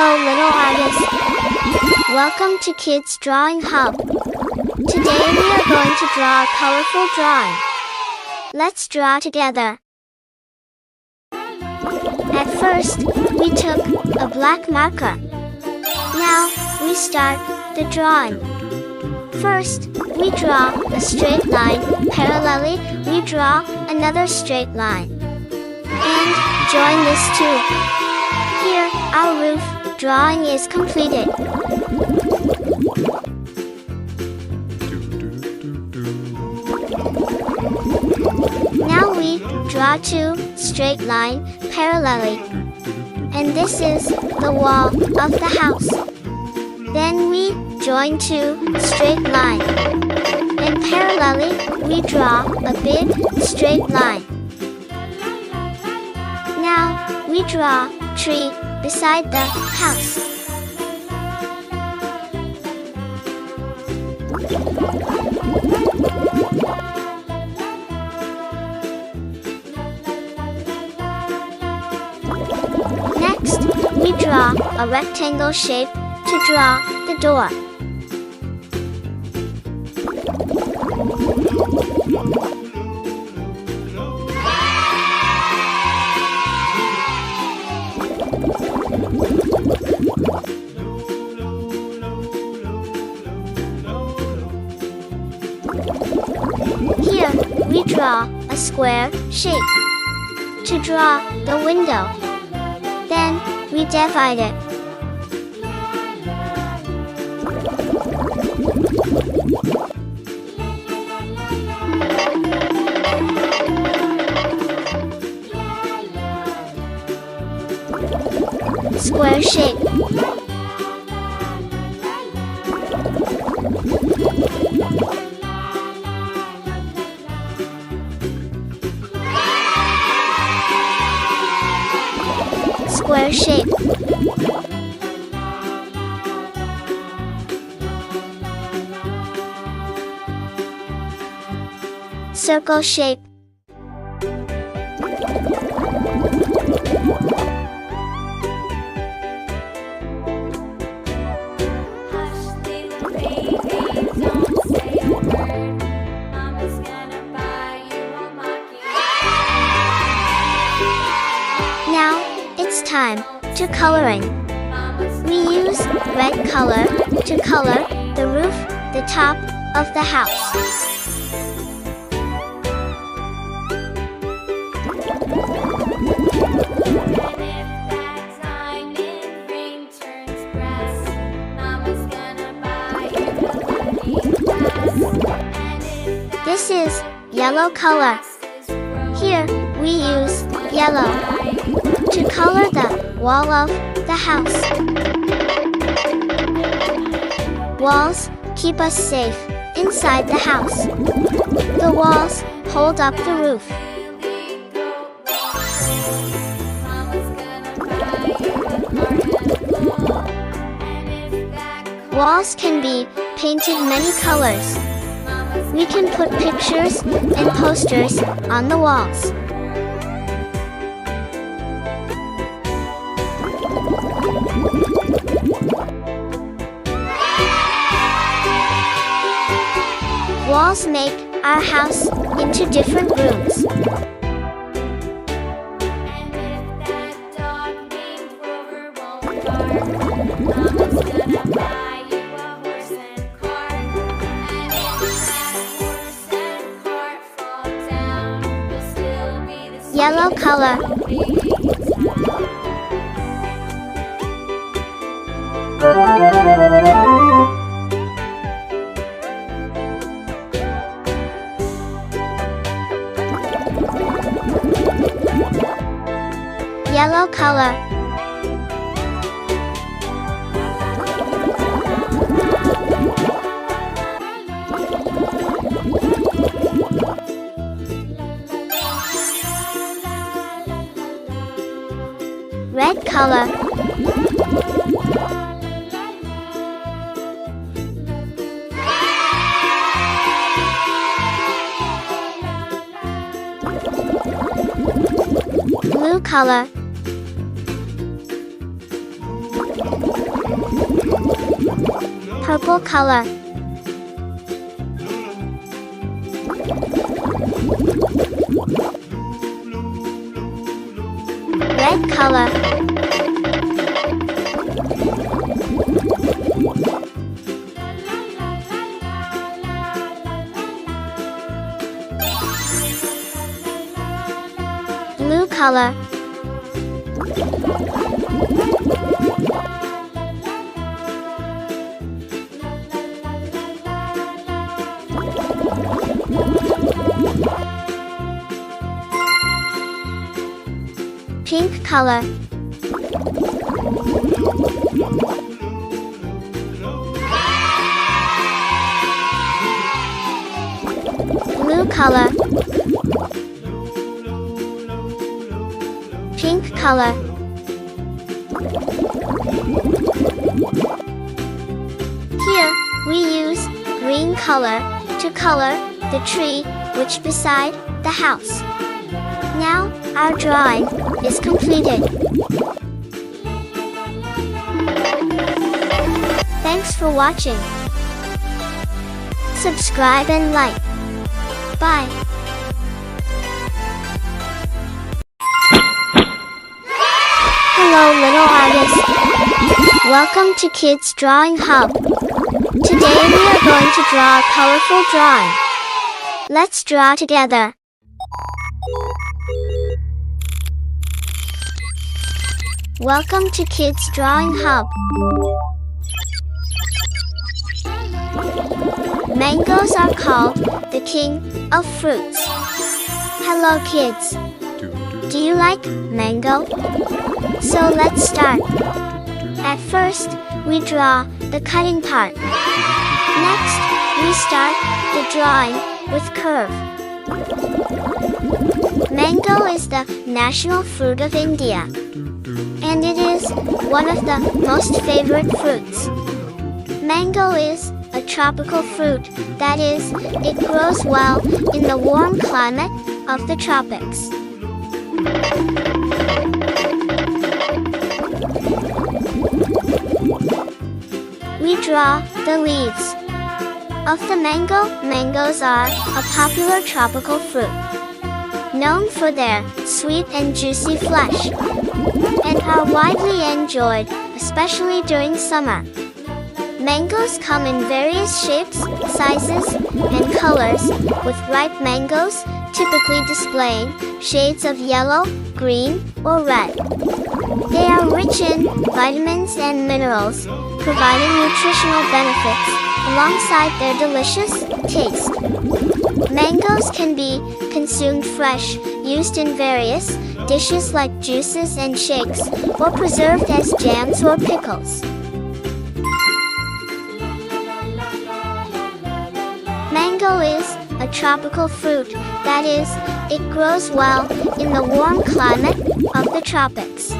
Hello little artists! Welcome to Kids Drawing Hub. Today we are going to draw a colorful drawing. Let's draw together. At first, we took a black marker. Now, we start the drawing. First, we draw a straight line. Parallelly, we draw another straight line. And join this too. Here, our roof drawing is completed. Now we draw two straight lines parallelly. And this is the wall of the house. Then we join two straight lines. And parallelly, we draw a big straight line. Now, we draw a tree beside the house. Next, we draw a rectangle shape to draw the door. Here, we draw a square shape to draw the window. Then, we divide it. Square shape. Square shape. Circle shape. Now, it's time to coloring. We use red color to color the roof, the top of the house. This is yellow color. Here, we use yellow to color the wall of the house. Walls keep us safe inside the house. The walls hold up the roof. Walls can be painted many colors. We can put pictures and posters on the walls. Walls make our house into different rooms. Yellow color. Yellow color. Red color. Blue color. Purple color. Red color. Blue color. Pink color. Blue color. Pink color. Here, we use green color to color the tree which beside the house. Now, our drawing is completed. Thanks for watching. Subscribe and like. Bye. Hello little artists. Welcome to Kids Drawing Hub. Today we are going to draw a colorful drawing. Let's draw together. Welcome to Kids Drawing Hub. Mangoes are called the king of fruits. Hello kids. Do you like mango? So let's start. At first, we draw the cutting part. Next, we start the drawing with curve. Mango is the national fruit of India, and it is one of the most favorite fruits. Mango is a tropical fruit, that is, it grows well in the warm climate of the tropics. We draw the leaves of the mango. Mangoes are a popular tropical fruit, known for their sweet and juicy flesh, and are widely enjoyed, especially during summer. Mangoes come in various shapes, sizes, and colors, with ripe mangoes typically displaying shades of yellow, green, or red. They are rich in vitamins and minerals, providing nutritional benefits alongside their delicious taste. Mangoes can be consumed fresh, used in various dishes like juices and shakes, or preserved as jams or pickles. Mango is a tropical fruit, that is, it grows well in the warm climate of the tropics.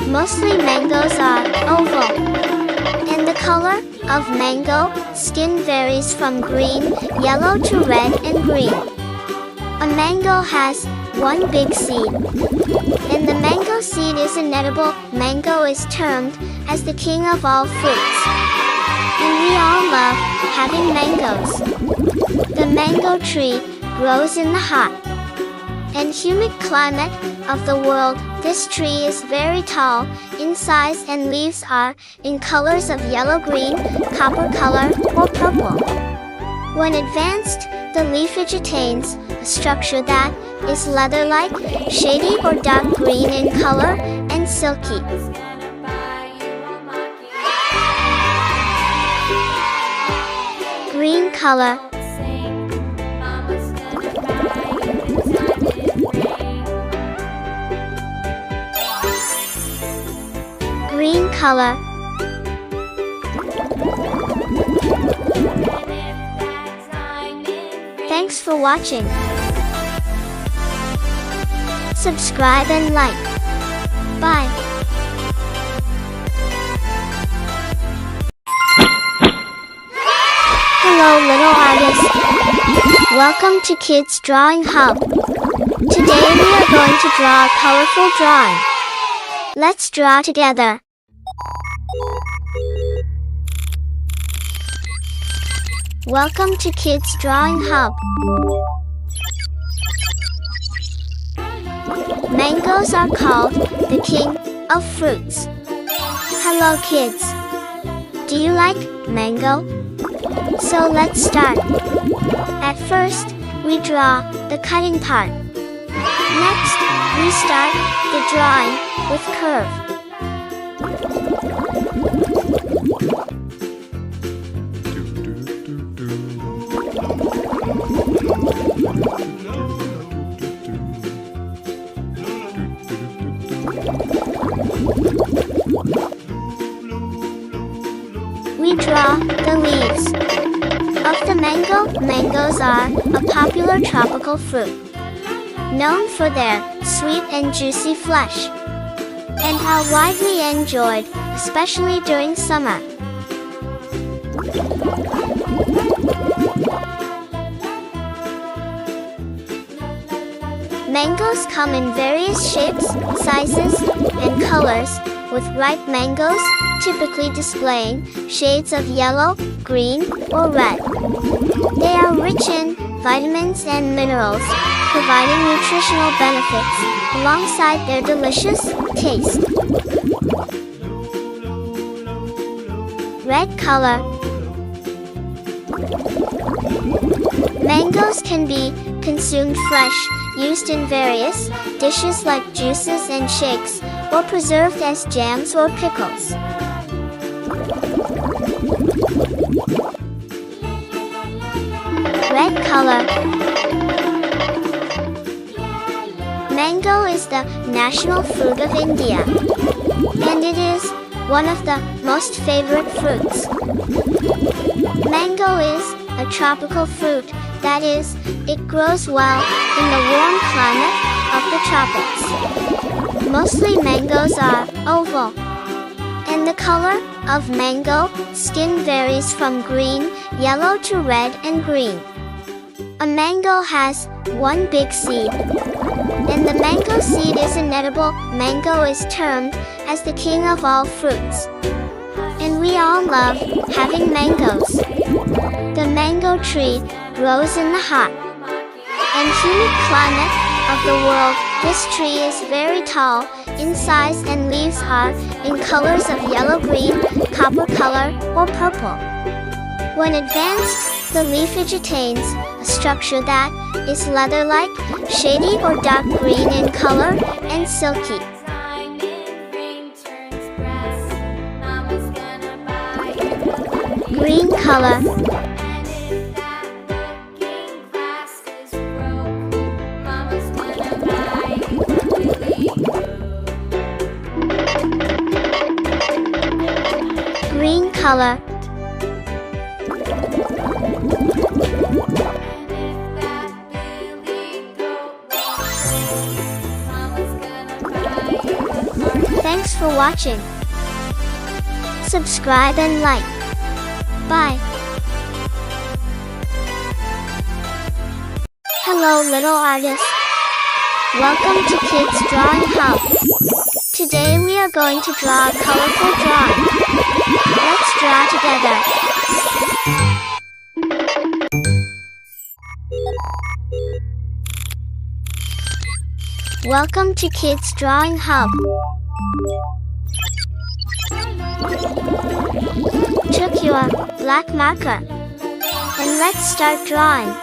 Mostly mangoes are oval, and the color of mango skin varies from green, yellow to red and green. A mango has one big seed, and the mango seed is inedible. Mango is termed as the king of all fruits, and we all love having mangoes. The mango tree grows in the hot and humid climate of the world. This tree is very tall in size and leaves are in colors of yellow-green, copper color, or purple. When advanced, the leafage attains a structure that is leather-like, shady or dark green in color, and silky. Green color. Green color. Thanks for watching. Subscribe and like. Bye. Hello little artists. Welcome to Kids Drawing Hub. Today we are going to draw a colorful drawing. Let's draw together. Welcome to Kids Drawing Hub. Mangoes are called the king of fruits. Hello kids. Do you like mango? So let's start. At first, we draw the cutting part. Next, we start the drawing with curve. We draw the leaves of the mango. Mangoes are a popular tropical fruit, known for their sweet and juicy flesh, and are widely enjoyed, especially during summer. Mangoes come in various shapes, sizes, and colors, with ripe mangoes typically displaying shades of yellow, green, or red. They are rich in vitamins and minerals, providing nutritional benefits alongside their delicious taste. Red color. Mangoes can be consumed fresh, used in various dishes like juices and shakes, or preserved as jams or pickles. Red color. Mango is the national fruit of India, and it is one of the most favorite fruits. Mango is a tropical fruit, that is, it grows well in the warm climate of the tropics. Mostly mangoes are oval, and the color of mango skin varies from green, yellow to red and green. A mango has one big seed, and the mango seed is inedible. Mango is termed as the king of all fruits, and we all love having mangoes. The mango tree grows in the hot and humid climate of the world. This tree is very tall in size and leaves are in colors of yellow-green, copper color, or purple. When advanced, the leafage attains a structure that is leather-like, shady or dark green in color, and silky. Green color. Green color. Thanks for watching. Subscribe and like. Bye. Hello little artists. Welcome to Kids Drawing Hub. Today we are going to draw a colorful drawing. Let's draw together. Welcome to Kids Drawing Hub. Took your black marker, and let's start drawing.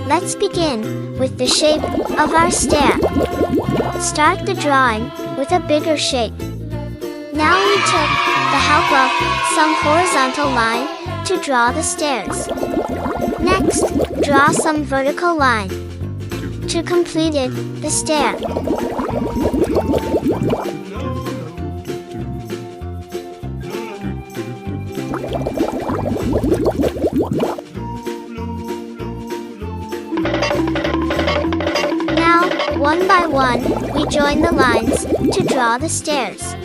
Let's begin with the shape of our stair. Start the drawing with a bigger shape. Now we took the help of some horizontal line to draw the stairs. Next, draw some vertical line to complete the stair. Now, one by one, we join the lines to draw the stairs.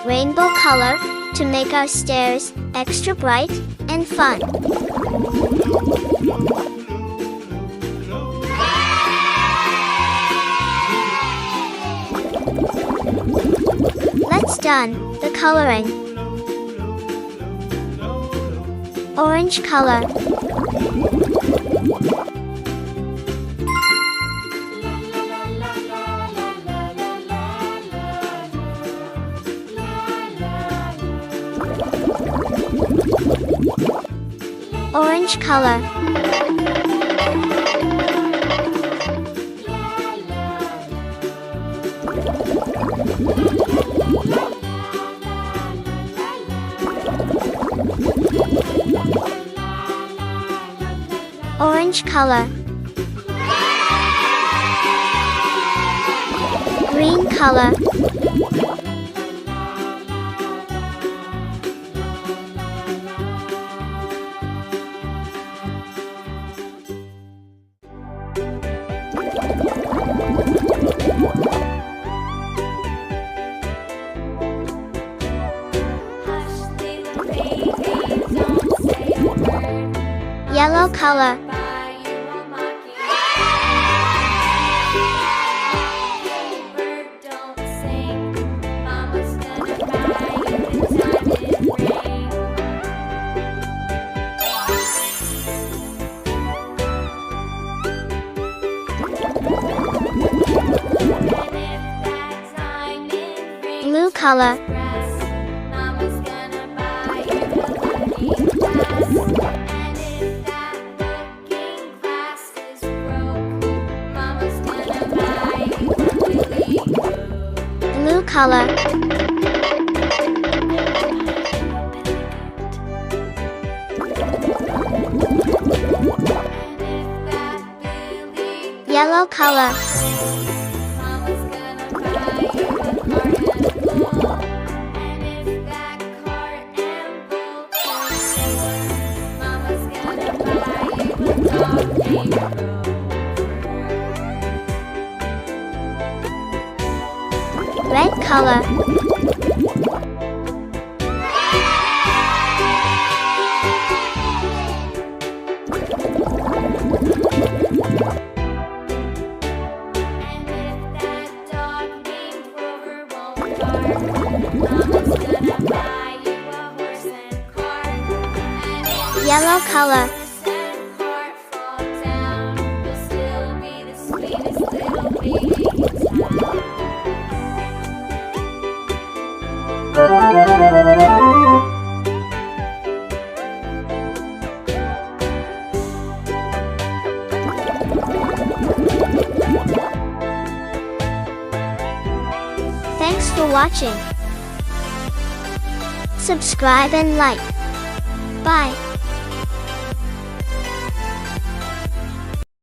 rainbow color to make our stairs extra bright and fun. Let's done the coloring. Orange color. Orange color. Orange color. Green color. Yellow color. Blue color. Blue color. Yellow color. Red color. Yellow color. Thanks for watching. Subscribe and like. Bye.